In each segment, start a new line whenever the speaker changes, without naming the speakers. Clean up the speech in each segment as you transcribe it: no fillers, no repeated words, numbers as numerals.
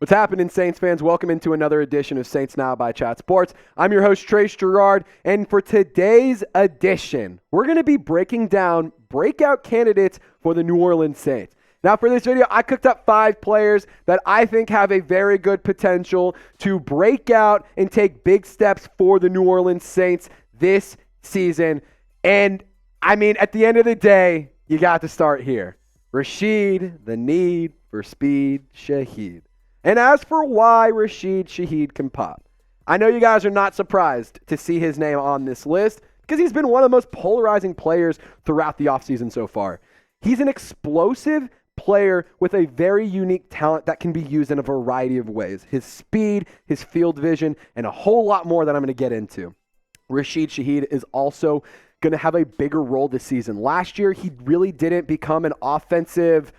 What's happening, Saints fans? Welcome into another edition of Saints Now by Chat Sports. I'm your host, Trace Gerard, and for today's edition, we're going to be breaking down breakout candidates for the New Orleans Saints. Now, for this video, I cooked up 5 players that I think have a very good potential to break out and take big steps for the New Orleans Saints this season. And, I mean, at the end of the day, you got to start here. Rasheed, the need for speed, Shaheed. And as for why Rasheed Shaheed can pop, I know you guys are not surprised to see his name on this list because he's been one of the most polarizing players throughout the offseason so far. He's an explosive player with a very unique talent that can be used in a variety of ways. His speed, his field vision, and a whole lot more that I'm going to get into. Rasheed Shaheed is also going to have a bigger role this season. Last year, he really didn't become an offensive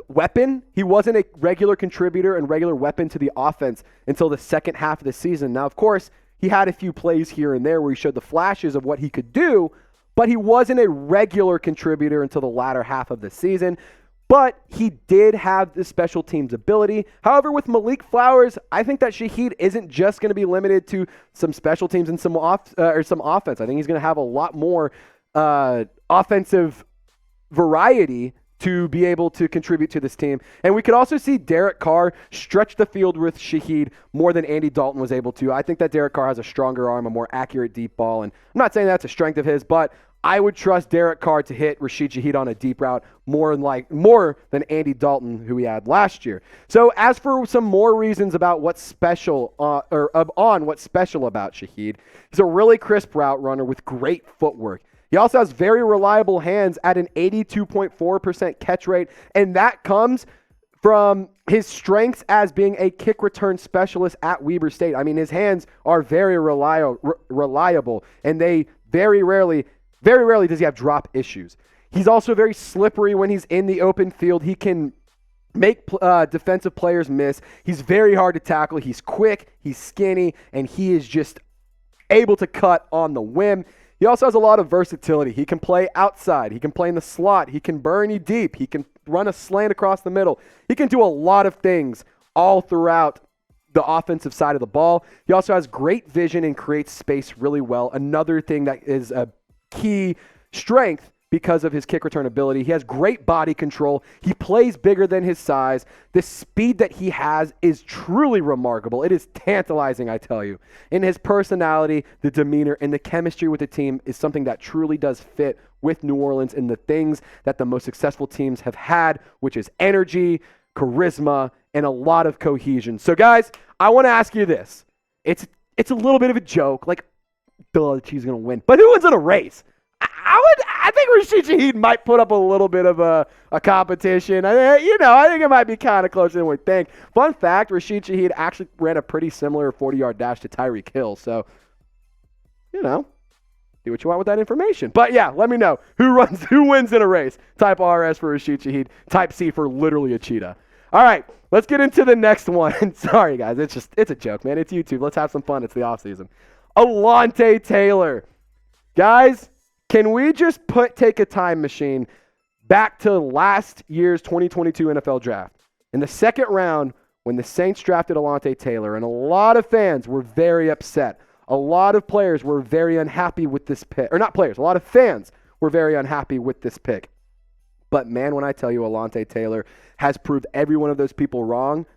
weapon. He wasn't a regular contributor and regular weapon to the offense until the second half of the season. Now, of course, he had a few plays here and there where he showed the flashes of what he could do, but he wasn't a regular contributor until the latter half of the season. But he did have the special teams ability. However, with Malik Flowers, I think that Shaheed isn't just going to be limited to some special teams and some offense. I think he's going to have a lot more offensive variety to be able to contribute to this team. And we could also see Derek Carr stretch the field with Shaheed more than Andy Dalton was able to. I think that Derek Carr has a stronger arm, a more accurate deep ball, and I'm not saying that's a strength of his, but I would trust Derek Carr to hit Rasheed Shaheed on a deep route more than Andy Dalton, who he had last year. So as for some more reasons about what's special about Shaheed, he's a really crisp route runner with great footwork. He also has very reliable hands at an 82.4% catch rate, and that comes from his strengths as being a kick return specialist at Weber State. I mean, his hands are very reliable, and they very rarely does he have drop issues. He's also very slippery when he's in the open field. He can make defensive players miss. He's very hard to tackle. He's quick, he's skinny, and he is just able to cut on the whim. He also has a lot of versatility. He can play outside. He can play in the slot. He can burn you deep. He can run a slant across the middle. He can do a lot of things all throughout the offensive side of the ball. He also has great vision and creates space really well. Another thing that is a key strength because of his kick return ability. He has great body control. He plays bigger than his size. The speed that he has is truly remarkable. It is tantalizing, I tell you. And his personality, the demeanor, and the chemistry with the team is something that truly does fit with New Orleans and the things that the most successful teams have had, which is energy, charisma, and a lot of cohesion. So, guys, I want to ask you this. It's a little bit of a joke, like, duh, she's going to win. But who wins in a race? I think Rasheed Shaheed might put up a little bit of a competition. I think it might be kind of closer than we think. Fun fact, Rasheed Shaheed actually ran a pretty similar 40-yard dash to Tyreek Hill. So, do what you want with that information. But yeah, let me know who wins in a race. Type RS for Rasheed Shaheed. Type C for literally a cheetah. All right, let's get into the next one. Sorry, guys. It's a joke, man. It's YouTube. Let's have some fun. It's the offseason. Alontae Taylor. Guys, can we just take a time machine back to last year's 2022 NFL draft? In the second round, when the Saints drafted Alontae Taylor, and a lot of fans were very upset. A lot of players were very unhappy with this pick. Or not players, a lot of fans were very unhappy with this pick. But man, when I tell you Alontae Taylor has proved every one of those people wrong,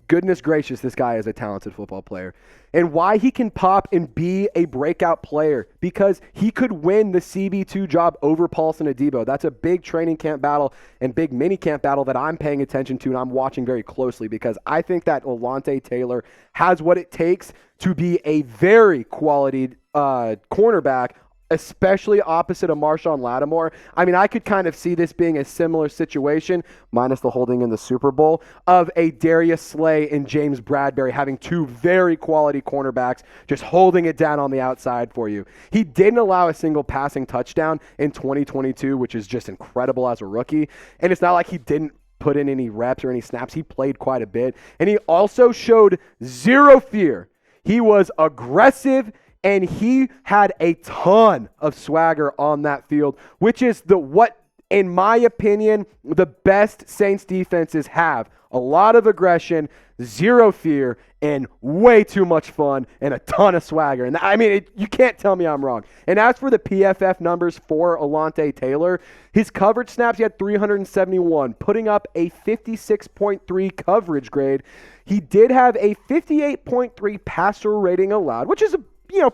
goodness gracious, this guy is a talented football player. And why he can pop and be a breakout player, because he could win the CB2 job over Paulson Adebo. That's a big training camp battle and big mini camp battle that I'm paying attention to and I'm watching very closely, because I think that Alontae Taylor has what it takes to be a very quality cornerback, especially opposite of Marshawn Lattimore. I mean, I could kind of see this being a similar situation, minus the holding in the Super Bowl, of a Darius Slay and James Bradbury having two very quality cornerbacks just holding it down on the outside for you. He didn't allow a single passing touchdown in 2022, which is just incredible as a rookie. And it's not like he didn't put in any reps or any snaps. He played quite a bit. And he also showed zero fear. He was aggressive, and he had a ton of swagger on that field, which is what in my opinion, the best Saints defenses have a lot of aggression, zero fear, and way too much fun and a ton of swagger. And I mean, you can't tell me I'm wrong. And as for the PFF numbers for Allante Taylor, his coverage snaps, he had 371, putting up a 56.3 coverage grade. He did have a 58.3 passer rating allowed, which is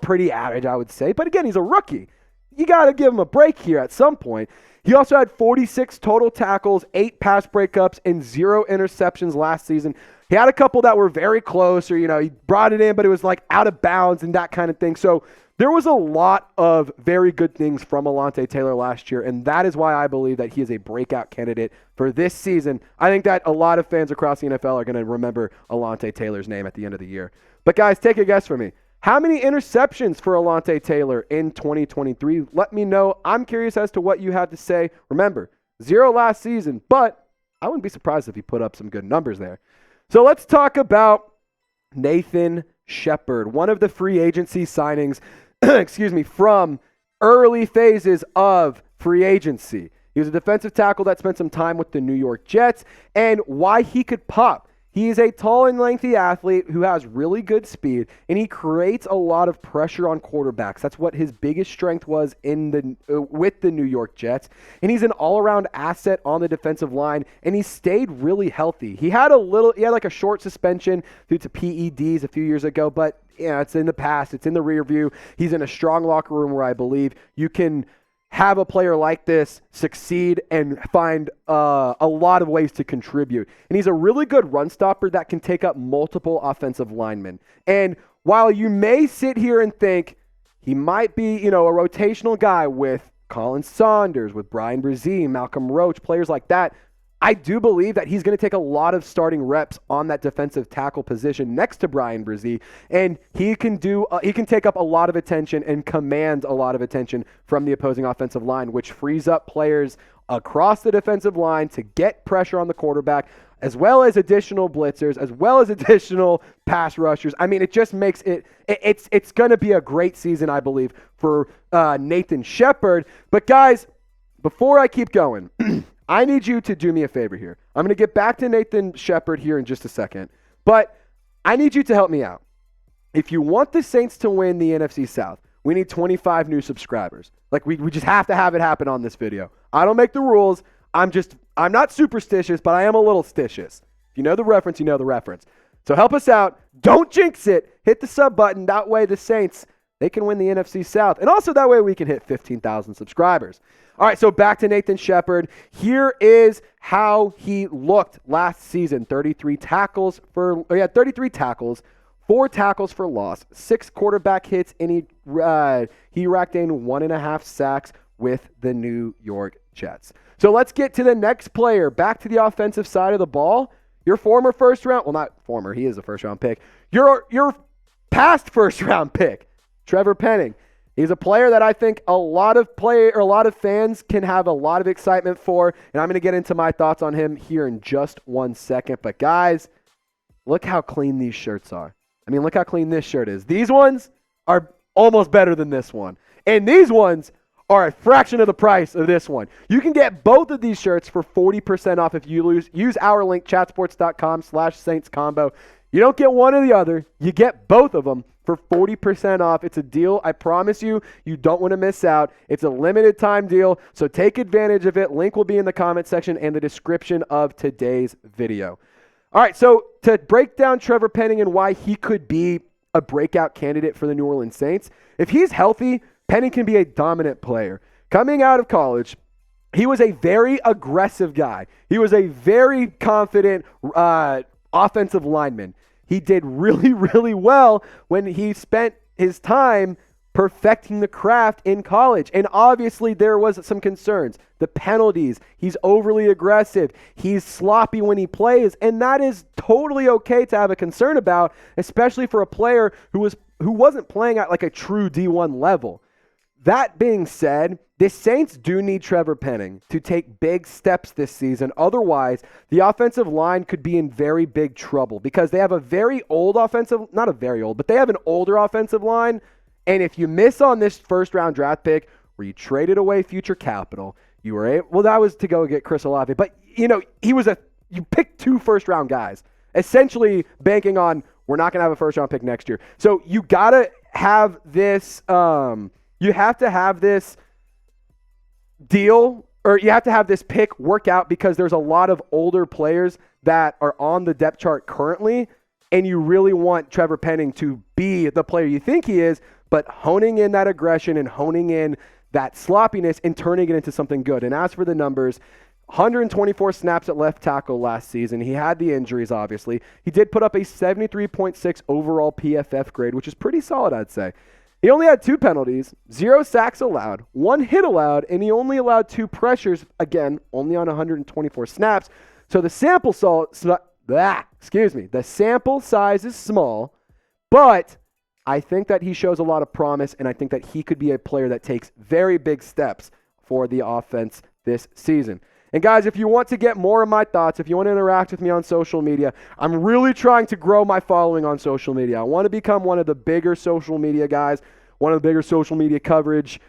pretty average, I would say. But again, he's a rookie. You got to give him a break here at some point. He also had 46 total tackles, 8 pass breakups, and 0 interceptions last season. He had a couple that were very close, or, he brought it in, but it was like out of bounds and that kind of thing. So there was a lot of very good things from Allante Taylor last year, and that is why I believe that he is a breakout candidate for this season. I think that a lot of fans across the NFL are going to remember Allante Taylor's name at the end of the year. But guys, take a guess for me. How many interceptions for Allante Taylor in 2023? Let me know. I'm curious as to what you had to say. Remember, 0 last season, but I wouldn't be surprised if he put up some good numbers there. So let's talk about Nathan Shepard, one of the free agency signings, from early phases of free agency. He was a defensive tackle that spent some time with the New York Jets, and why he could pop. He is a tall and lengthy athlete who has really good speed, and he creates a lot of pressure on quarterbacks. That's what his biggest strength was with the New York Jets. And he's an all-around asset on the defensive line, and he stayed really healthy. He had like a short suspension due to PEDs a few years ago, but it's in the past. It's in the rear view. He's in a strong locker room where I believe you can have a player like this succeed and find a lot of ways to contribute. And he's a really good run stopper that can take up multiple offensive linemen. And while you may sit here and think he might be, a rotational guy with Colin Saunders, with Brian Brzee, Malcolm Roach, players like that, I do believe that he's going to take a lot of starting reps on that defensive tackle position next to Brian Brzee, and he can take up a lot of attention and command a lot of attention from the opposing offensive line, which frees up players across the defensive line to get pressure on the quarterback, as well as additional blitzers, as well as additional pass rushers. I mean, it just makes it's going to be a great season, I believe, for Nathan Shepard. But guys, before I keep going, I need you to do me a favor here. I'm going to get back to Nathan Shepard here in just a second, but I need you to help me out. If you want the Saints to win the NFC South, we need 25 new subscribers. Like, we just have to have it happen on this video. I don't make the rules. I'm not superstitious, but I am a little stitious. If you know the reference, you know the reference. So help us out. Don't jinx it. Hit the sub button. That way the Saints, they can win the NFC South. And also that way we can hit 15,000 subscribers. All right, so back to Nathan Shepard. Here is how he looked last season. 33 tackles, 4 tackles for loss, 6 quarterback hits, and he racked in 1.5 sacks with the New York Jets. So let's get to the next player. Back to the offensive side of the ball. Your former first round, well, not former, he is a first round pick. Your past first round pick, Trevor Penning. He's a player that I think a lot of fans can have a lot of excitement for, and I'm going to get into my thoughts on him here in just 1 second. But guys, look how clean these shirts are. I mean, look how clean this shirt is. These ones are almost better than this one, and these ones are a fraction of the price of this one. You can get both of these shirts for 40% off if you use our link, chatsports.com/SaintsCombo. You don't get one or the other. You get both of them for 40% off. It's a deal. I promise you, you don't want to miss out. It's a limited time deal, so take advantage of it. Link will be in the comment section and the description of today's video. All right, so to break down Trevor Penning and why he could be a breakout candidate for the New Orleans Saints, if he's healthy, Penning can be a dominant player. Coming out of college, he was a very aggressive guy. He was a very confident offensive lineman. He did really, really well when he spent his time perfecting the craft in college. And obviously there was some concerns. The penalties, he's overly aggressive, he's sloppy when he plays, and that is totally okay to have a concern about, especially for a player who wasn't playing at like a true D1 level. That being said, the Saints do need Trevor Penning to take big steps this season. Otherwise, the offensive line could be in very big trouble because they have a very old not a very old, but they have an older offensive line. And if you miss on this first round draft pick where you traded away future capital, You were able, well, that was to go get Chris Olave. But, you picked 2 first-round guys, essentially banking on we're not going to have a first-round pick next year. So you got to have this you have to have this deal, or you have to have this pick work out because there's a lot of older players that are on the depth chart currently, and you really want Trevor Penning to be the player you think he is, but honing in that aggression and honing in that sloppiness and turning it into something good. And as for the numbers, 124 snaps at left tackle last season. He had the injuries, obviously. He did put up a 73.6 overall PFF grade, which is pretty solid, I'd say. He only had 2 penalties, 0 sacks allowed, 1 hit allowed, and he only allowed 2 pressures, again, only on 124 snaps. So the sample size is small, but I think that he shows a lot of promise, and I think that he could be a player that takes very big steps for the offense this season. And guys, if you want to get more of my thoughts, if you want to interact with me on social media, I'm really trying to grow my following on social media. I want to become one of the bigger social media guys, one of the bigger social media coverage,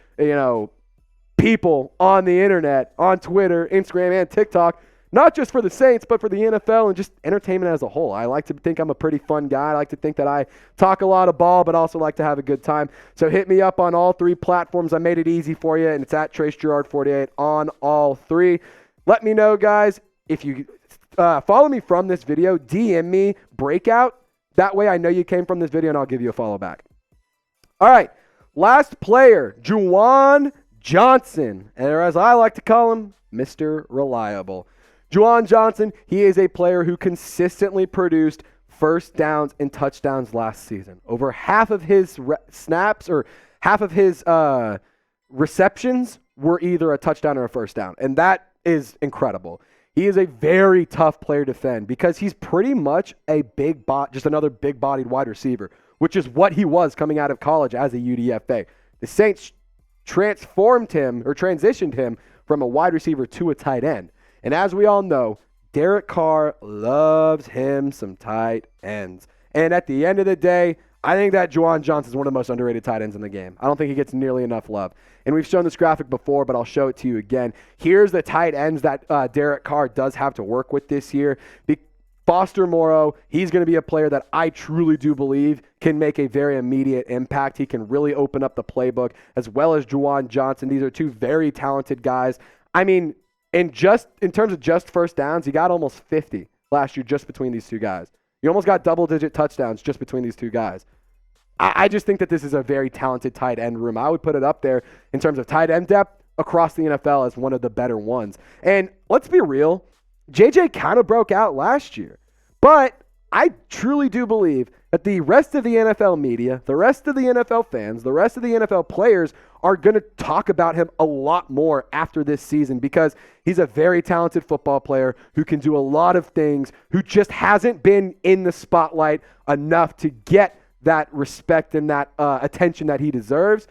people on the internet, on Twitter, Instagram, and TikTok. Not just for the Saints, but for the NFL and just entertainment as a whole. I like to think I'm a pretty fun guy. I like to think that I talk a lot of ball, but also like to have a good time. So hit me up on all 3 platforms. I made it easy for you, and it's at TraceGerard48 on all 3. Let me know, guys. If you follow me from this video, DM me Breakout. That way I know you came from this video, and I'll give you a follow back. All right, last player, Juwan Johnson, or as I like to call him, Mr. Reliable. Juwan Johnson, he is a player who consistently produced first downs and touchdowns last season. Over half of his snaps or half of his receptions were either a touchdown or a first down, and that is incredible. He is a very tough player to defend because he's pretty much a just another big-bodied wide receiver, which is what he was coming out of college as a UDFA. The Saints transitioned him from a wide receiver to a tight end. And as we all know, Derek Carr loves him some tight ends. And at the end of the day, I think that Juwan Johnson is one of the most underrated tight ends in the game. I don't think he gets nearly enough love. And we've shown this graphic before, but I'll show it to you again. Here's the tight ends that Derek Carr does have to work with this year. Foster Moreau, he's going to be a player that I truly do believe can make a very immediate impact. He can really open up the playbook, as well as Juwan Johnson. These are 2 very talented guys. I mean, in terms of just first downs, he got almost 50 last year just between these 2 guys. You almost got double-digit touchdowns just between these 2 guys. I just think that this is a very talented tight end room. I would put it up there in terms of tight end depth across the NFL as one of the better ones. And let's be real, JJ kind of broke out last year. But I truly do believe that the rest of the NFL media, the rest of the NFL fans, the rest of the NFL players are going to talk about him a lot more after this season because he's a very talented football player who can do a lot of things, who just hasn't been in the spotlight enough to get that respect and that attention that he deserves.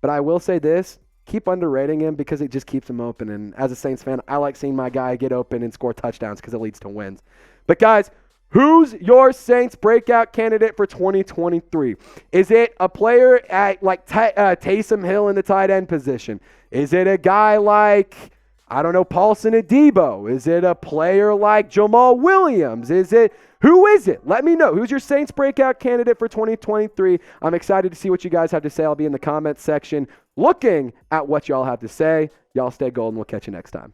But I will say this, keep underrating him because it just keeps him open. And as a Saints fan, I like seeing my guy get open and score touchdowns because it leads to wins. But guys, who's your Saints breakout candidate for 2023? Is it a player at Taysom Hill in the tight end position? Is it a guy like, Paulson Adebo? Is it a player like Jamal Williams? Who is it? Let me know. Who's your Saints breakout candidate for 2023? I'm excited to see what you guys have to say. I'll be in the comments section looking at what y'all have to say. Y'all stay golden. We'll catch you next time.